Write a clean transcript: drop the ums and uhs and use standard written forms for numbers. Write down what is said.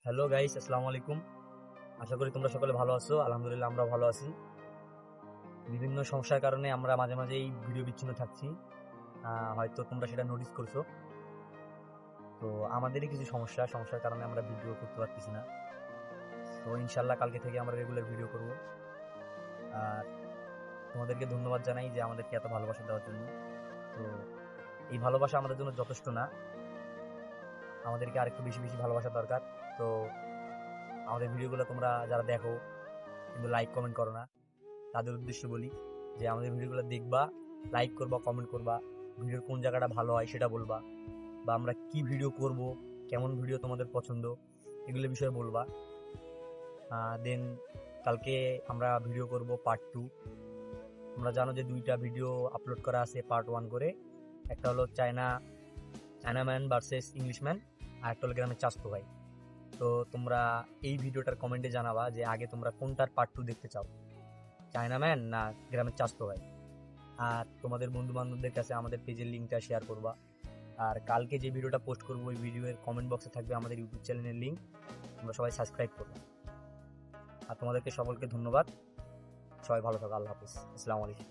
Hello guys, আসসালামু আলাইকুম। আশা করি তোমরা সকলে ভালো আছো। আলহামদুলিল্লাহ আমরা ভালো আছি। বিভিন্ন সমস্যার কারণে আমরা মাঝে মাঝেই ভিডিও বিচ্ছিন্ন থাকছি। হয়তো তোমরা সেটা নোটিস করছো। তো আমাদেরই কিছু সমস্যার কারণে আমরা ভিডিও করতে পারতেছি না। তো ইনশাল্লাহ কালকে থেকে আমরা রেগুলার ভিডিও করব। আর তোমাদেরকে ধন্যবাদ জানাই যে আমাদেরকে এত ভালোবাসা দেওয়ার জন্য। তো এই ভালোবাসা আমাদের জন্য যথেষ্ট না, আমাদেরকে আরেকটু বেশি বেশি ভালোবাসা দরকার। তো আমাদের ভিডিওগুলো তোমরা যারা দেখো কিন্তু লাইক কমেন্ট করো না, তাদের উদ্দেশ্যে বলি যে আমাদের ভিডিওগুলো দেখবা, লাইক করবা, কমেন্ট করবা, ভিডিওর কোন জায়গাটা ভালো হয় সেটা বলবা, বা আমরা কি ভিডিও করব, কেমন ভিডিও তোমাদের পছন্দ, এগুলো বিষয়ে বলবা। দেন কালকে আমরা ভিডিও করব পার্ট 2। তোমরা জানো যে 2টা ভিডিও আপলোড করা আছে পার্ট 1 করে। একটা হলো চায়নাম্যান ভার্সেস ইংলিশম্যান, আর একটা হলো গ্রামের চাস্তু ভাই। তো তোমরা এই ভিডিওটার কমেন্টে জানাবা যে আগে তোমরা কোনটার পার্ট 2 দেখতে চাও, চায়নাম্যান না গ্রামের চাস্তু ভাই। আর তোমাদের বন্ধু বান্ধবদের কাছে আমাদের পেজের লিঙ্কটা শেয়ার করবা। আর কালকে যে ভিডিওটা পোস্ট করবো ওই ভিডিওর কমেন্ট বক্সে থাকবে আমাদের ইউটিউব চ্যানেলের লিঙ্ক, তোমরা সবাই সাবস্ক্রাইব করবে। আর তোমাদেরকে সকলকে ধন্যবাদ। সবাই ভালো থাকো। আল্লাহ হাফিজ। আসসালামু আলাইকুম।